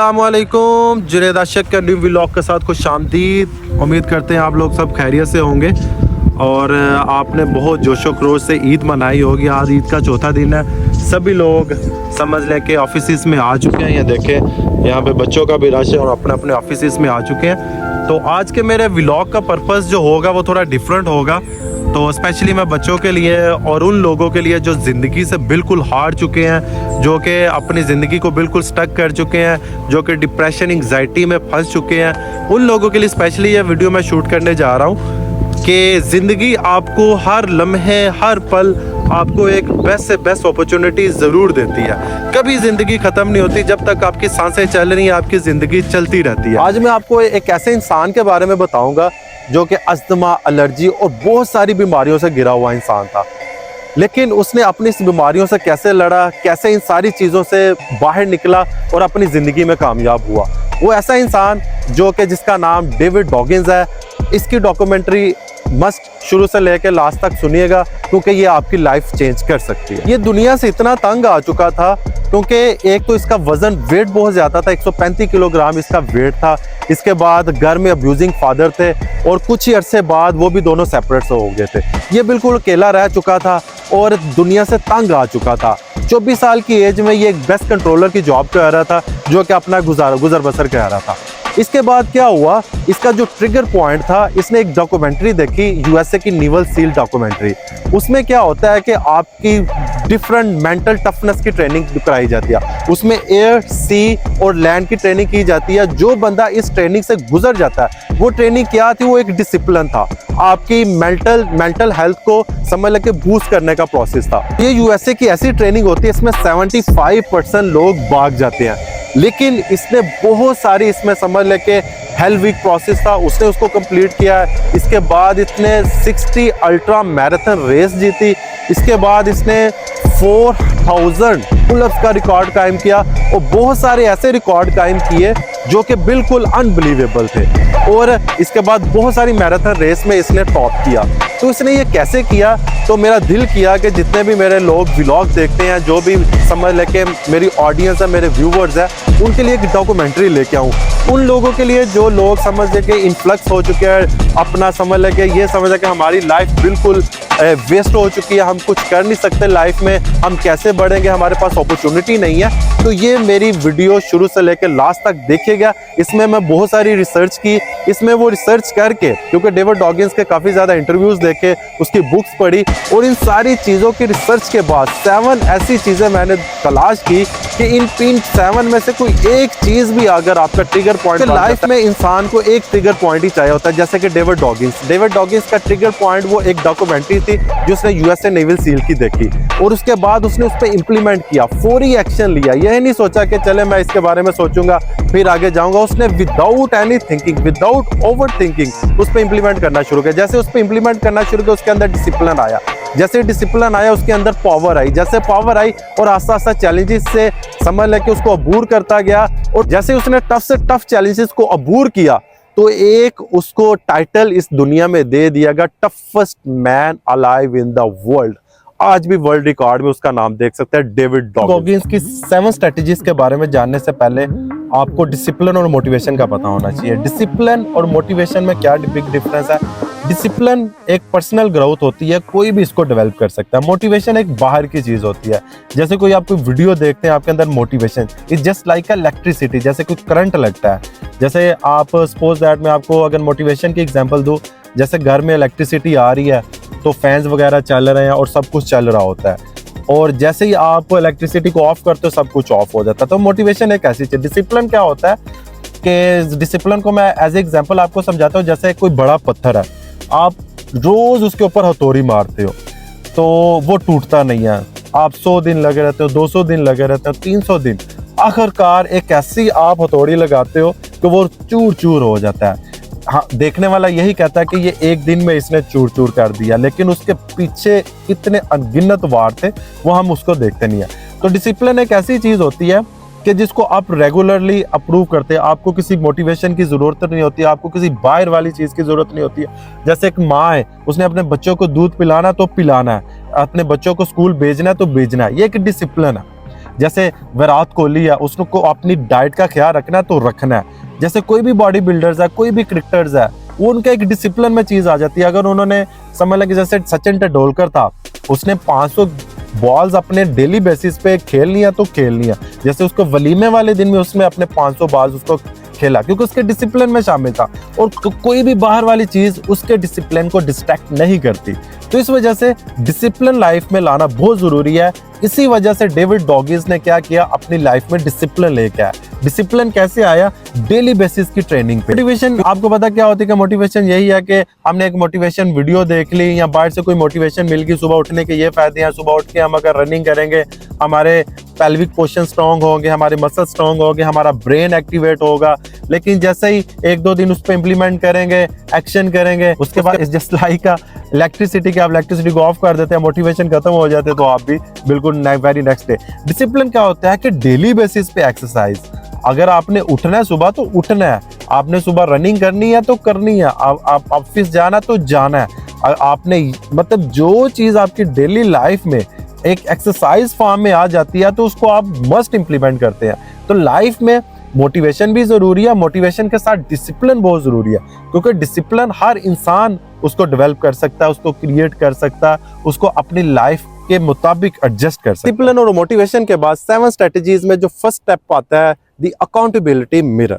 अस्सलामुअलैकुम, जुनैद आशिक का new vlog के साथ खुश आमदीद। उम्मीद करते हैं आप लोग सब खैरियत से होंगे और आपने बहुत जोशो खरोश से ईद मनाई होगी। आज ईद का चौथा दिन है। सभी लोग समझ लें कि ऑफिस में आ चुके हैं। ये देखें, यहाँ पे बच्चों का भी रश है और अपने अपने ऑफिस में आ चुके हैं। तो आज के मेरे व्लॉग का पर्पस जो होगा वो थोड़ा डिफरेंट होगा। तो स्पेशली मैं बच्चों के लिए और उन लोगों के लिए जो ज़िंदगी से बिल्कुल हार चुके हैं, जो कि अपनी ज़िंदगी को बिल्कुल स्टक कर चुके हैं, जो कि डिप्रेशन एंग्जाइटी में फंस चुके हैं, उन लोगों के लिए स्पेशली ये वीडियो मैं शूट करने जा रहा हूँ कि ज़िंदगी आपको हर लम्हे हर पल आपको एक बेस्ट से बेस्ट अपॉर्चुनिटी ज़रूर देती है। कभी ज़िंदगी ख़त्म नहीं होती, जब तक आपकी सांसें चल रही हैं आपकी ज़िंदगी चलती रहती है। आज मैं आपको एक ऐसे इंसान के बारे में बताऊँगा जो कि अस्थमा, एलर्जी और बहुत सारी बीमारियों से घिरा हुआ इंसान था, लेकिन उसने अपनी इस बीमारियों से कैसे लड़ा, कैसे इन सारी चीज़ों से बाहर निकला और अपनी ज़िंदगी में कामयाब हुआ। वो ऐसा इंसान जो कि जिसका नाम डेविड डॉगिंस है। इसकी डॉक्यूमेंट्री मस्ट शुरू से लेकर लास्ट तक सुनिएगा, क्योंकि ये आपकी लाइफ चेंज कर सकती है। ये दुनिया से इतना तंग आ चुका था क्योंकि एक तो इसका वजन वेट बहुत ज़्यादा था, 135 किलोग्राम इसका वेट था। इसके बाद घर में अब्यूजिंग फादर थे और कुछ ही अरसे बाद वो भी दोनों सेपरेट से हो गए थे। ये बिल्कुल अकेला रह चुका था और दुनिया से तंग आ चुका था। 24 साल की एज में ये एक बेस्ट कंट्रोलर की जॉब कर रहा था, जो कि अपना गुजर बसर कर रहा था। इसके बाद क्या हुआ, इसका जो ट्रिगर पॉइंट था, इसने एक डॉक्यूमेंट्री देखी, यूएसए की नेवल सील डॉक्यूमेंट्री। उसमें क्या होता है कि आपकी डिफरेंट मेंटल टफनेस की ट्रेनिंग कराई जाती है। उसमें एयर, सी और लैंड की ट्रेनिंग की जाती है। जो बंदा इस ट्रेनिंग से गुजर जाता है, वो ट्रेनिंग क्या थी, वो एक डिसिप्लिन था, आपकी मेंटल हेल्थ को समझ लेके बूस्ट करने का प्रोसेस था। ये यूएसए की ऐसी ट्रेनिंग होती है, इसमें 75% लोग भाग जाते हैं, लेकिन इसने बहुत सारी इसमें समझ लेके हेल वीक प्रोसेस था, उसने उसको कंप्लीट किया है। इसके बाद इसने 60 अल्ट्रा मैराथन रेस जीती। इसके बाद इसने 4000 पुलअप्स का रिकॉर्ड कायम किया और बहुत सारे ऐसे रिकॉर्ड कायम किए जो कि बिल्कुल अनबिलीवेबल थे। और इसके बाद बहुत सारी मैराथन रेस में इसने टॉप किया। तो इसने ये कैसे किया, तो मेरा दिल किया कि जितने भी मेरे लोग व्लॉग देखते हैं, जो भी समझ लेके मेरी ऑडियंस है, मेरे व्यूवर्स हैं, उनके लिए एक डॉक्यूमेंट्री लेके आऊँ। उन लोगों के लिए जो लोग समझ लेके इन्फ्लक्स हो चुके हैं, अपना समझ लेके ये समझ लेके हमारी लाइफ बिल्कुल वेस्ट हो चुकी है, हम कुछ कर नहीं सकते लाइफ में, हम कैसे बढ़ेंगे, हमारे पास अपॉर्चुनिटी नहीं है। तो ये मेरी वीडियो शुरू से लेकर लास्ट तक देखिएगा। इसमें मैं बहुत सारी रिसर्च की। इसमें वो रिसर्च करके, क्योंकि डेविड डॉगिंस के काफ़ी ज़्यादा इंटरव्यूज़ देखे, उसकी बुक्स पढ़ी और इन सारी चीज़ों की रिसर्च के बाद 7 ऐसी चीज़ें मैंने तलाश की कि इन 7 में से कोई एक चीज़ भी अगर आपका ट्रिगर पॉइंट, लाइफ में इंसान को एक ट्रिगर पॉइंट ही चाहिए होता है। जैसे कि डेविड डॉगिंस का ट्रिगर पॉइंट वो एक डॉक्यूमेंट्री थी जो उसने यूएसए नेवल सील की देखी और उसके बाद उसने उस पर इंप्लीमेंट किया, फौरी एक्शन लिया। यह नहीं सोचा कि चले मैं इसके बारे में सोचूंगा फिर आगे जाऊंगा। उसने without any thinking, without over thinking उस पर इंप्लीमेंट करना शुरू किया। जैसे उस पर इंप्लीमेंट करना शुरू किया, उसके अंदर डिसिप्लिन आया। जैसे डिसिप्लिन आया, उसके अंदर पावर आई। जैसे पावर आई और आस्ता आस्ता चैलेंजेस से समझ लेके उसको अबूर करता गया और जैसे उसने टफ से टफ चैलेंजेस को अबूर किया, तो एक उसको टाइटल इस दुनिया में दे दिया गया, toughest man alive in the world. आज भी वर्ल्ड रिकॉर्ड में उसका नाम देख सकते हैं, डेविड डॉगिंस की 7 स्ट्रेटजीज के बारे में जानने से पहले आपको डिसिप्लिन और मोटिवेशन का पता होना चाहिए। डिसिप्लिन और मोटिवेशन में क्या बिग डिफरेंस है? डिसिप्लिन एक पर्सनल ग्रोथ होती है, कोई भी इसको डेवलप कर सकता है। मोटिवेशन एक बाहर की चीज होती है। जैसे कोई आप कोई वीडियो देखते हैं, आपके अंदर motivation is just like electricity, जैसे कुछ करंट लगता है। जैसे आप सपोज दैट मैं आपको अगर मोटिवेशन की एग्जांपल दूं, जैसे घर में इलेक्ट्रिसिटी आ रही है तो फैंस वगैरह चल रहे हैं और सब कुछ चल रहा होता है, और जैसे ही आप इलेक्ट्रिसिटी को ऑफ करते हो सब कुछ ऑफ हो जाता है। तो मोटिवेशन एक ऐसी चीज। डिसिप्लिन क्या होता है कि डिसिप्लिन को मैं एज एग्जांपल आपको समझाता हूँ। जैसे कोई बड़ा पत्थर है, आप रोज उसके ऊपर हथौड़ी मारते हो तो वो टूटता नहीं है। आप 100 दिन लगे रहते हो, 200 दिन लगे रहते हो, 300 दिन, आखिरकार एक ऐसी आप हथौड़ी लगाते हो कि वो चूर चूर हो जाता है। हाँ, देखने वाला यही कहता है कि ये एक दिन में इसने चूर चूर कर दिया, लेकिन उसके पीछे कितने अनगिनत वार थे वो हम उसको देखते नहीं है। तो डिसिप्लिन एक ऐसी चीज होती है कि जिसको आप रेगुलरली अप्रूव करते हैं। आपको किसी मोटिवेशन की जरूरत नहीं होती है, आपको किसी बाहर वाली चीज की जरूरत नहीं होती है। जैसे एक माँ है, उसने अपने बच्चों को दूध पिलाना तो पिलाना है, अपने बच्चों को स्कूल भेजना है तो भेजना है, ये एक डिसिप्लिन है। जैसे विराट कोहली है, उसको अपनी डाइट का ख्याल रखना है तो रखना है। जैसे कोई भी बॉडी बिल्डर्स है, कोई भी क्रिकेटर्स है, वो उनका एक डिसिप्लिन में चीज आ जाती है। अगर उन्होंने समझ लें कि जैसे सचिन तेंदुलकर था, उसने 500 बॉल्स अपने डेली बेसिस पे खेलनी है तो खेलनी है। जैसे उसको वलीमे वाले दिन में उसमें अपने 500 बॉल्स उसको खेला, क्योंकि उसके डिसिप्लिन में शामिल था। और कोई भी बाहर वाली चीज उसके डिसिप्लिन को डिस्ट्रैक्ट नहीं करती। तो इस वजह से डिसिप्लिन लाइफ में लाना बहुत जरूरी है। इसी वजह से डेविड डॉगिंस ने क्या किया, अपनी लाइफ में डिसिप्लिन लेके आया। डिसिप्लिन कैसे आया? डेली बेसिस की ट्रेनिंग पे। मोटिवेशन आपको पता क्या होती है कि मोटिवेशन यही है कि हमने एक मोटिवेशन वीडियो देख ली या बाहर से कोई मोटिवेशन मिल गई, सुबह उठने के ये फायदे हैं, सुबह उठ के हम अगर रनिंग करेंगे हमारे पेल्विक पोर्शन स्ट्रांग होंगे, हमारे मसल स्ट्रांग होंगे, हमारा ब्रेन एक्टिवेट होगा। लेकिन जैसे ही 1-2 दिन उस पर इंप्लीमेंट करेंगे, एक्शन करेंगे, उसके बाद इट्स जस्ट लाइक इलेक्ट्रिसिटी के आप इलेक्ट्रिसिटी को ऑफ कर देते हैं, मोटिवेशन खत्म हो जाते हैं, तो आप भी बिल्कुल वेरी नेक्स्ट डे। डिसिप्लिन क्या होता है कि डेली बेसिस पे एक्सरसाइज। अगर आपने उठना है सुबह तो उठना है, आपने सुबह रनिंग करनी है तो करनी है, आप ऑफिस जाना तो जाना है। आपने मतलब जो चीज आपकी डेली लाइफ में एक एक्सरसाइज फॉर्म में आ जाती है तो उसको आप मस्ट इंप्लीमेंट करते हैं। तो लाइफ में मोटिवेशन भी जरूरी है, मोटिवेशन के साथ डिसिप्लिन बहुत जरूरी है, क्योंकि डिसिप्लिन हर इंसान उसको डेवलप कर सकता है, उसको क्रिएट कर सकता है, उसको अपनी लाइफ के मुताबिक एडजस्ट कर सकता है। डिसिप्लिन और मोटिवेशन के बाद 7 स्ट्रेटजीज में जो फर्स्ट स्टेप आता है, द अकाउंटेबिलिटी मिरर।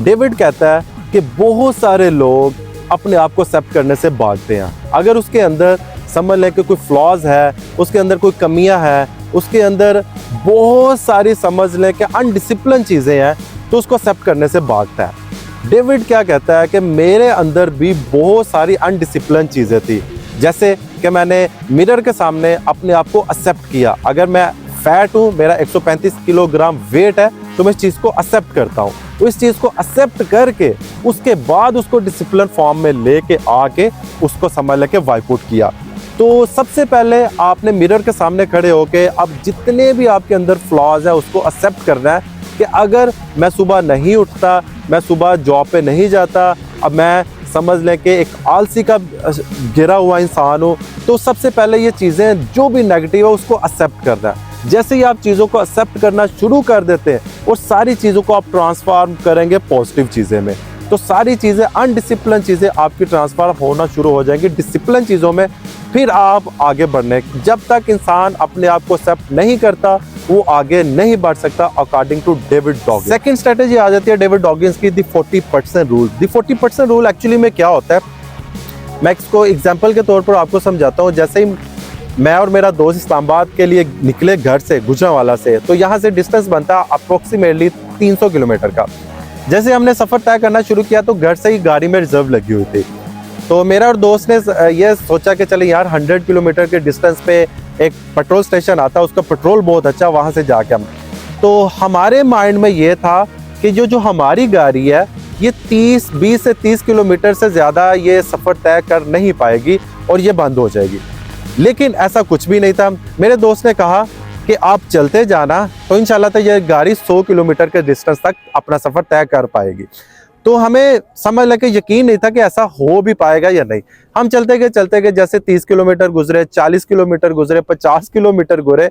डेविड कहता है कि बहुत सारे लोग अपने आप को एक्सेप्ट करने से भागते हैं। अगर उसके अंदर समझ लें कि कोई फ्लॉज है, उसके अंदर कोई कमियां है, उसके अंदर बहुत सारी समझ लें कि अनडिसिप्लिन चीजें हैं, तो उसको एक्सेप्ट करने से भागता है। डेविड क्या कहता है कि मेरे अंदर भी बहुत सारी अनडिसिप्लिन चीजें थी। जैसे कि मैंने मिरर के सामने अपने आप को एक्सेप्ट किया। अगर मैं फैट हूँ, मेरा 135 किलोग्राम वेट है, तो मैं इस चीज को एक्सेप्ट करता हूँ। तो इस चीज को एक्सेप्ट करके उसके बाद उसको डिसिप्लिन फॉर्म में लेके आके उसको समझ लेके वाइप आउट किया। तो सबसे पहले आपने मिरर के सामने खड़े होके अब जितने भी आपके अंदर फ्लॉज है उसको एक्सेप्ट करना है कि अगर मैं सुबह नहीं उठता, मैं सुबह जॉब पे नहीं जाता, अब मैं समझ लें कि एक आलसी का गिरा हुआ इंसान हूँ, तो सबसे पहले ये चीज़ें जो भी नेगेटिव है उसको एक्सेप्ट करना है। जैसे ही आप चीज़ों को एक्सेप्ट करना शुरू कर देते हैं और सारी चीज़ों को आप ट्रांसफॉर्म करेंगे पॉजिटिव चीज़ें में, तो सारी चीज़ें अनडिसिप्लिन चीज़ें आपकी ट्रांसफॉर्म होना शुरू हो जाएंगी डिसिप्लिन चीज़ों में। फिर आप आगे बढ़ने, जब तक इंसान अपने आप को एक्सेप्ट नहीं करता वो आगे नहीं बढ़ सकता, according to David Goggins. Second strategy आ जाती है डेविड डॉगिंस की, the 40% rule. The 40% rule actually में क्या होता है, मैं इसको एग्जांपल के तौर पर आपको समझाता हूँ। जैसे ही मैं और मेरा दोस्त इस्लामाबाद के लिए निकले घर से, गुजरांवाला से, तो यहाँ से डिस्टेंस बनता है अप्रोक्सीमेटली 300 किलोमीटर का। जैसे हमने सफ़र तय करना शुरू किया तो घर से ही गाड़ी में रिजर्व लगी हुई थी। तो मेरा और दोस्त ने ये सोचा कि चले यार 100 किलोमीटर के डिस्टेंस पे एक पेट्रोल स्टेशन आता है, उसका पेट्रोल बहुत अच्छा, वहाँ से जाके हम, तो हमारे माइंड में ये था कि जो हमारी गाड़ी है ये 20 से 30 किलोमीटर से ज़्यादा ये सफ़र तय कर नहीं पाएगी और ये बंद हो जाएगी। लेकिन ऐसा कुछ भी नहीं था। मेरे दोस्त ने कहा कि आप चलते जाना तो इंशाल्लाह तो ये गाड़ी 100 किलोमीटर के डिस्टेंस तक अपना सफ़र तय कर पाएगी। तो हमें समझ लगे यकीन नहीं था कि ऐसा हो भी पाएगा या नहीं। हम चलते गए जैसे 30 किलोमीटर गुजरे, 40 किलोमीटर गुजरे, 50 किलोमीटर गुजरे,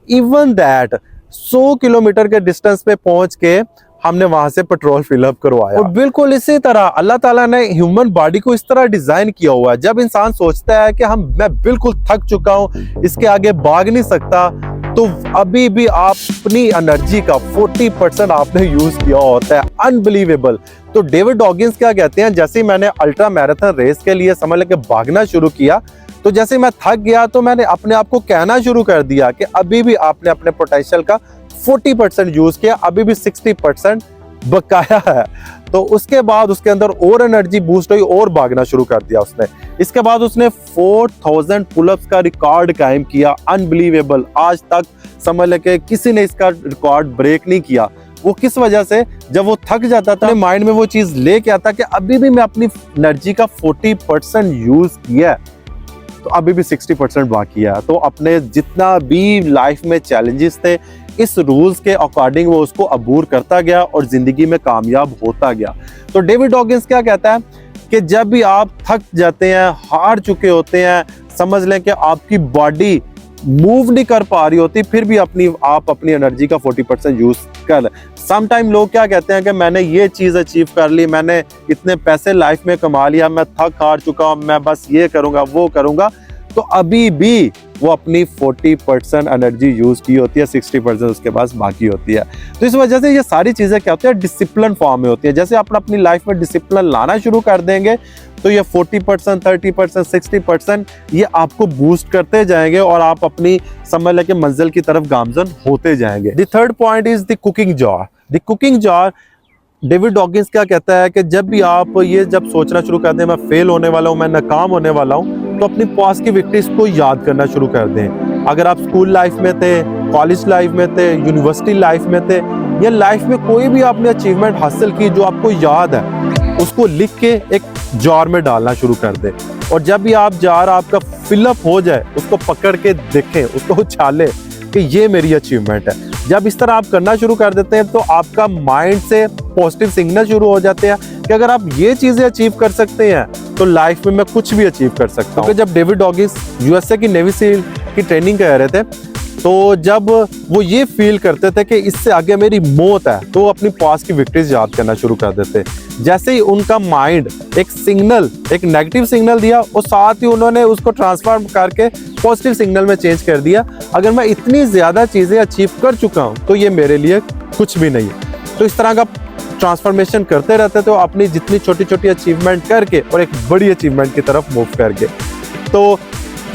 इवन दैट 100 किलोमीटर के डिस्टेंस पे पहुंच के हमने वहां से पेट्रोल फिलअप करवाया। और बिल्कुल इसी तरह अल्लाह ताला ने ह्यूमन बॉडी को इस तरह डिजाइन किया हुआ है, जब इंसान सोचता है कि मैं बिल्कुल थक चुका हूँ, इसके आगे भाग नहीं सकता, तो अभी भी आप अपनी एनर्जी का 40% आपने यूज किया होता है। अनबिलीवेबल। तो डेविड डॉगिंस क्या कहते हैं, जैसे ही मैंने अल्ट्रा मैराथन रेस के लिए समझ लेके भागना शुरू किया, तो जैसे मैं थक गया तो मैंने अपने आप को कहना शुरू कर दिया कि अभी भी आपने अपने पोटेंशियल का 40% यूज किया, अभी भी 60% बकाया है। तो उसके बाद उसके अंदर और एनर्जी बूस्ट हुई और भागना शुरू कर दिया उसने। इसके बाद उसने 4000 पुलअप्स का रिकॉर्ड कायम किया। अनबिलीवेबल। आज तक समझ लेके किसी ने इसका रिकॉर्ड ब्रेक नहीं किया। वो किस वजह से, जब वो थक जाता था माइंड में वो चीज लेके आता कि अभी भी मैं अपनी एनर्जी का 40% यूज किया, तो अभी भी 60% बाकी है। तो अपने जितना भी लाइफ में चैलेंजेस थे, इस रूल्स के अकॉर्डिंग वो उसको अबूर करता गया और जिंदगी में कामयाब होता गया। तो डेविड डॉगिंस क्या कहता है कि जब भी आप थक जाते हैं, हार चुके होते हैं, समझ लें कि आपकी बॉडी मूव नहीं कर पा रही होती, फिर भी आप अपनी एनर्जी का 40% यूज कर। सम टाइम लोग क्या कहते हैं कि मैंने ये चीज अचीव कर ली, मैंने इतने पैसे लाइफ में कमा लिया, मैं थक हार चुका हूं, मैं बस ये करूंगा वो करूंगा, तो अभी भी वो अपनी 40% एनर्जी यूज की होती है, 60% उसके पास बाकी होती है। तो इस वजह से ये सारी चीजें क्या होती है, डिसिप्लिन फॉर्म में होती है। जैसे आप अपनी लाइफ में डिसिप्लिन लाना शुरू कर देंगे तो ये 40%, 30%, 60% ये आपको बूस्ट करते जाएंगे और आप अपनी समझ लेके मंजिल की तरफ गामजन होते जाएंगे। The third point is the cooking jar. The cooking jar, David Dawkins क्या कहता है कि जब भी आप ये जब सोचना शुरू कर दें मैं फेल होने वाला हूँ, मैं नाकाम होने वाला हूँ, तो अपनी पास्ट की विक्ट्रीज को याद करना शुरू कर दें। अगर आप स्कूल लाइफ में थे, कॉलेज लाइफ में थे, यूनिवर्सिटी लाइफ में थे, या लाइफ में कोई भी आपने अचीवमेंट हासिल की जो आपको याद है, उसको लिख के एक जार में डालना शुरू कर दें। और जब भी आप जार आपका फिलअप हो जाए, उसको पकड़ के देखें, उसको उछालें कि ये मेरी अचीवमेंट है। जब इस तरह आप करना शुरू कर देते हैं तो आपका माइंड से पॉजिटिव सिग्नल शुरू हो जाते हैं कि अगर आप ये चीजें अचीव कर सकते हैं तो लाइफ में मैं कुछ भी अचीव कर सकता हूँ। जब डेविड डॉकिंस यूएसए की नेवी सील की ट्रेनिंग कर रहे थे, तो जब वो ये फील करते थे कि इससे आगे मेरी मौत है, तो अपनी पास्ट की विक्ट्रीज याद करना शुरू कर देते। जैसे ही उनका माइंड एक सिग्नल, एक नेगेटिव सिग्नल दिया, और साथ ही उन्होंने उसको ट्रांसफॉर्म करके पॉजिटिव सिग्नल में चेंज कर दिया, अगर मैं इतनी ज्यादा चीजें अचीव कर चुका हूं तो ये मेरे लिए कुछ भी नहीं है। तो इस तरह का ट्रांसफॉर्मेशन करते रहते तो अपनी जितनी छोटी छोटी अचीवमेंट करके और एक बड़ी अचीवमेंट की तरफ मूव करके। तो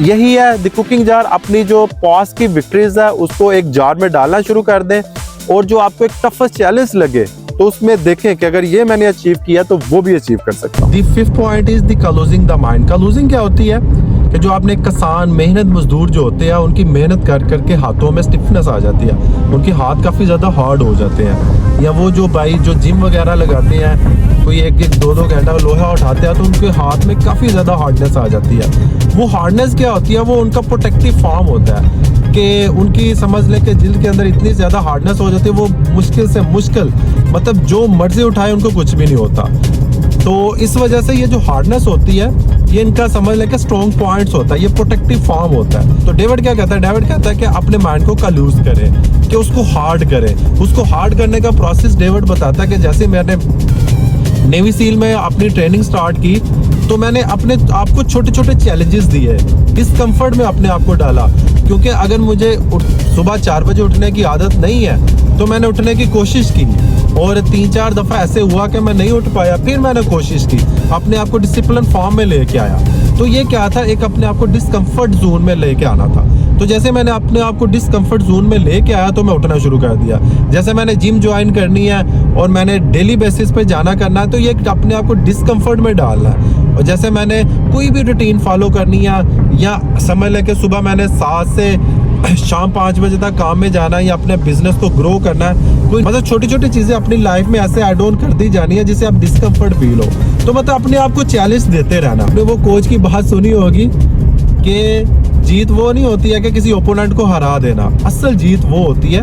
यही है द कुकिंग जार। अपनी जो पास्ट की विक्ट्रीज है उसको एक जार में डालना शुरू कर दें, और जो आपको एक टफेस्ट चैलेंज लगे तो उसमें देखें कि अगर ये मैंने अचीव किया तो वो भी अचीव कर सकता हूँ। The fifth point is the closing the mind. Closing क्या होती है कि जो आपने किसान, मेहनत मजदूर जो होते हैं, उनकी मेहनत कर करके हाथों में स्टिफनेस आ जाती है, उनके हाथ काफ़ी ज़्यादा हार्ड हो जाते हैं। या वो जो भाई जो जिम वगैरह लगाते हैं, कोई 1-2 घंटा लोहा उठाते हैं, तो उनके हाथ में काफ़ी ज़्यादा हार्डनेस आ जाती है। वो हार्डनेस क्या होती है, वो उनका प्रोटेक्टिव फॉर्म होता है कि उनकी समझ लें कि जिल्द के अंदर इतनी ज़्यादा हार्डनेस हो जाती है, वो मुश्किल से मुश्किल, मतलब जो मर्जी उठाए उनको कुछ भी नहीं होता। तो इस वजह से ये जो हार्डनेस होती है, ये इनका समझ लें कि स्ट्रॉन्ग पॉइंट्स होता है, ये प्रोटेक्टिव फॉर्म होता है। तो डेविड क्या कहता है, डेविड कहता है कि अपने माइंड को कलूज करें, कि उसको हार्ड करें। उसको हार्ड करने का प्रोसेस डेविड बताता है कि जैसे मैंने नेवी सील में अपनी ट्रेनिंग स्टार्ट की, तो मैंने अपने आप को छोटे छोटे चैलेंजेस दिए, डिस्कम्फर्ट में अपने आप को डाला। क्योंकि अगर मुझे सुबह 4 बजे उठने की आदत नहीं है, तो मैंने उठने की कोशिश की, और 3-4 दफ़ा ऐसे हुआ कि मैं नहीं उठ पाया, फिर मैंने कोशिश की, अपने आप को डिसिप्लिन फॉर्म में लेके आया। तो ये क्या था, एक अपने आप को डिस्कम्फर्ट जोन में लेके आना था। तो जैसे मैंने अपने आप को डिस्कम्फर्ट जोन में लेके आया, तो मैं उठना शुरू कर दिया। जैसे मैंने जिम ज्वाइन करनी है और मैंने डेली बेसिस पे जाना करना है, तो ये अपने आप को डिस्कम्फर्ट में डालना है। और जैसे मैंने कोई भी रूटीन फॉलो करनी है, या समझ लें कि सुबह मैंने 7 से शाम 5 बजे तक काम में जाना है, या अपने बिजनेस को ग्रो करना है, कोई मतलब छोटी छोटी चीज़ें अपनी लाइफ में ऐसे ऐड ऑन कर दी जानी है जिससे आप डिस्कम्फर्ट फील हो। तो मतलब अपने आप को चैलेंज देते रहना। आपने वो कोच की बात सुनी होगी कि जीत वो नहीं होती है कि किसी ओपोनेंट को हरा देना, असल जीत वो होती है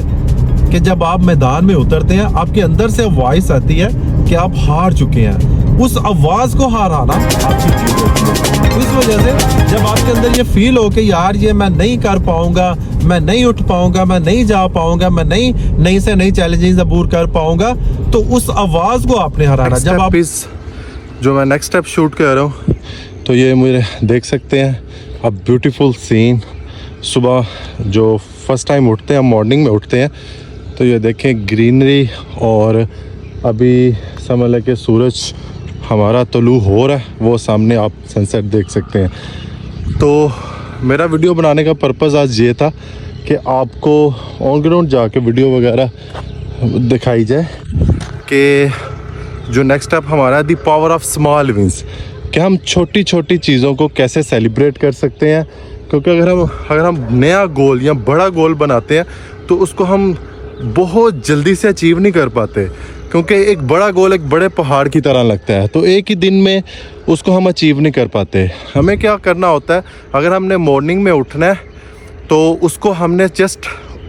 कि जब आप मैदान में उतरते हैं, आपके अंदर से वॉइस आती है कि आप हार चुके हैं, उस आवाज को हराना आपकी जीत होती है। तो इस वजह से जब आपके अंदर ये फील हो कि यार ये मैं नहीं कर पाऊंगा, मैं नहीं उठ पाऊंगा, मैं नहीं जा पाऊंगा, मैं नई से नई चैलेंजेस अबूर कर पाऊंगा, तो उस आवाज को आपने हराना। जब आप इस जो मैं नेक्स्ट स्टेप शूट कर रहा हूँ, तो ये मुझे देख सकते हैं अब ब्यूटीफुल सीन। सुबह जो फर्स्ट टाइम उठते हैं, मॉर्निंग में उठते हैं, तो ये देखें ग्रीनरी, और अभी समझ लें कि सूरज हमारा तलू हो रहा है, वो सामने आप सनसेट देख सकते हैं। तो मेरा वीडियो बनाने का पर्पज़ आज ये था कि आपको ऑन ग्राउंड जाके वीडियो वगैरह दिखाई जाए कि जो नेक्स्ट स्टेप हमारा the power of small wins, कि हम छोटी छोटी चीज़ों को कैसे सेलिब्रेट कर सकते हैं। क्योंकि अगर हम नया गोल या बड़ा गोल बनाते हैं तो उसको हम बहुत जल्दी से अचीव नहीं कर पाते, क्योंकि एक बड़ा गोल एक बड़े पहाड़ की तरह लगता है, तो एक ही दिन में उसको हम अचीव नहीं कर पाते। हमें क्या करना होता है, अगर हमने मॉर्निंग में उठना है तो उसको हमने जस्ट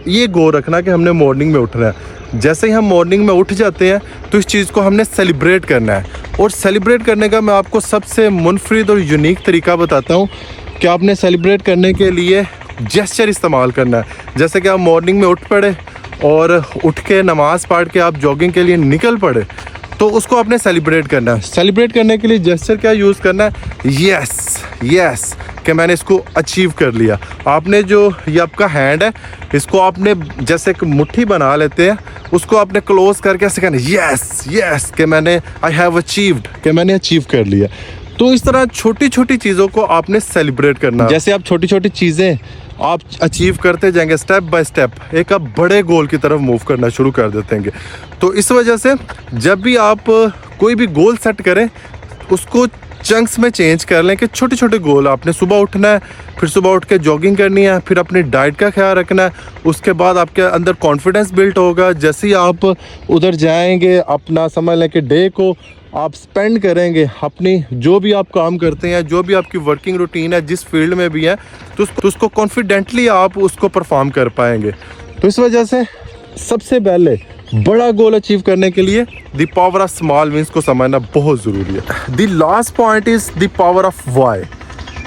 ये गोल रखना कि हमने मॉर्निंग में उठना है। जैसे ही हम मॉर्निंग में उठ जाते हैं तो इस चीज़ को हमने सेलिब्रेट करना है। और सेलिब्रेट करने का मैं आपको सबसे मुनफरिद और यूनिक तरीका बताता हूँ कि आपने सेलिब्रेट करने के लिए जेस्चर इस्तेमाल करना है। जैसे कि आप मॉर्निंग में उठ पड़े और उठ के नमाज़ पढ़ के आप जॉगिंग के लिए निकल पड़े, तो उसको आपने सेलिब्रेट करना है। सेलिब्रेट करने के लिए जेस्चर क्या यूज़ करना है? यस यस, कि मैंने इसको अचीव कर लिया। आपने जो ये आपका हैंड है, इसको आपने जैसे एक मुट्ठी बना लेते हैं, उसको आपने क्लोज करके ऐसे कहना यस यस, कि मैंने आई हैव अचीव्ड, कि मैंने अचीव कर लिया। तो इस तरह छोटी छोटी चीज़ों को आपने सेलिब्रेट करना। जैसे आप छोटी छोटी चीज़ें आप अचीव करते जाएंगे स्टेप बाय स्टेप, एक आप बड़े गोल की तरफ मूव करना शुरू कर देंगे। तो इस वजह से जब भी आप कोई भी गोल सेट करें, उसको चंक्स में चेंज कर लें कि छोटे छोटे गोल। आपने सुबह उठना है, फिर सुबह उठ के जॉगिंग करनी है, फिर अपनी डाइट का ख्याल रखना है। उसके बाद आपके अंदर कॉन्फिडेंस बिल्ड होगा। जैसे ही आप उधर जाएंगे, अपना समझ लें कि डे को आप स्पेंड करेंगे, अपनी जो भी आप काम करते हैं, जो भी आपकी वर्किंग रूटीन है, जिस फील्ड में भी है, तो उसको कॉन्फिडेंटली आप उसको परफॉर्म कर पाएंगे। तो इस वजह से सबसे पहले बड़ा गोल अचीव करने के लिए the power of small wins को समझना बहुत ज़रूरी है। The last point is the power of why,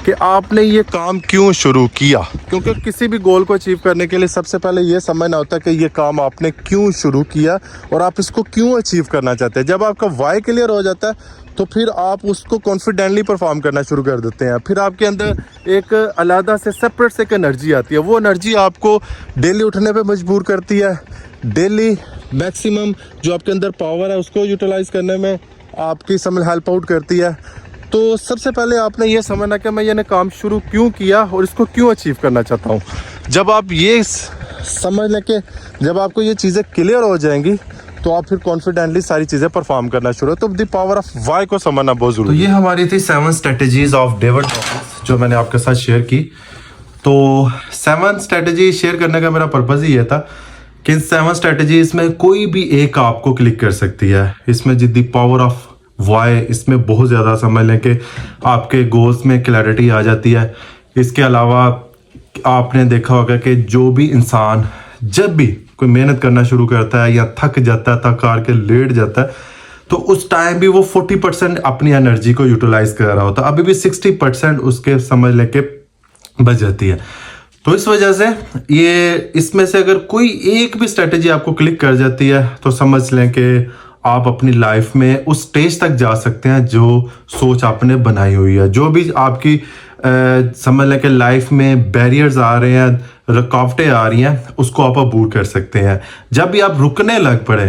कि आपने ये काम क्यों शुरू किया। क्योंकि किसी भी गोल को अचीव करने के लिए सबसे पहले ये समझना होता है कि ये काम आपने क्यों शुरू किया और आप इसको क्यों अचीव करना चाहते हैं। जब आपका वाई क्लियर हो जाता है, तो फिर आप उसको कॉन्फिडेंटली परफॉर्म करना शुरू कर देते हैं। फिर आपके अंदर एक अलग से सेपरेट से एक एनर्जी आती है। वो एनर्जी आपको डेली उठने पे मजबूर करती है, डेली मैक्सिमम जो आपके अंदर पावर है उसको यूटिलाइज करने में आपकी समझ हेल्प आउट करती है। तो सबसे पहले आपने ये समझना कि मैं ये काम शुरू क्यों किया और इसको क्यों अचीव करना चाहता हूँ। जब आप ये समझ लें कि जब आपको ये चीज़ें क्लियर हो जाएंगी, तो आप फिर कॉन्फिडेंटली सारी चीज़ें परफॉर्म करना शुरू। तो द पावर ऑफ वाई को समझना बहुत ज़रूरी है। तो ये हमारी थी 7 स्ट्रेटजीज ऑफ डेविड हॉकिंस, जो मैंने आपके साथ शेयर की। तो 7 स्ट्रेटजी शेयर करने का मेरा पर्पज़ ही ये था कि इन 7 स्ट्रेटजीज में कोई भी एक आपको क्लिक कर सकती है। इसमें द पावर ऑफ वाई, इसमें बहुत ज़्यादा समझ लें कि आपके गोल्स में क्लैरिटी आ जाती है। इसके अलावा आपने देखा होगा कि जो भी इंसान जब भी कोई मेहनत करना शुरू करता है या थक जाता है, थक हार के लेट जाता है, तो उस टाइम भी वो 40% अपनी एनर्जी को यूटिलाइज कर रहा होता है। अभी भी 60% उसके समझ लें कि बच जाती है। तो इस वजह से ये इसमें से अगर कोई एक भी स्ट्रेटजी आपको क्लिक कर जाती है, तो समझ लें कि आप अपनी लाइफ में उस स्टेज तक जा सकते हैं जो सोच आपने बनाई हुई है। जो भी आपकी समझ लें कि लाइफ में बैरियर्स आ रहे हैं, रुकावटें आ रही हैं, उसको आप अबूर कर सकते हैं। जब भी आप रुकने लग पड़े,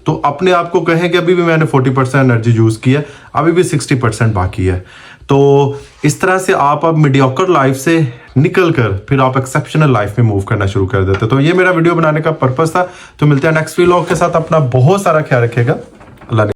तो अपने आप को कहें कि अभी भी मैंने 40% एनर्जी यूज़ की है, अभी भी 60% बाकी है। तो इस तरह से आप अब मीडियोकर लाइफ से निकल कर फिर आप एक्सेप्शनल लाइफ में मूव करना शुरू कर देते। तो ये मेरा वीडियो बनाने का पर्पस था। तो मिलते हैं नेक्स्ट व्लॉग के साथ। अपना बहुत सारा ख्याल रखिएगा। अल्लाह।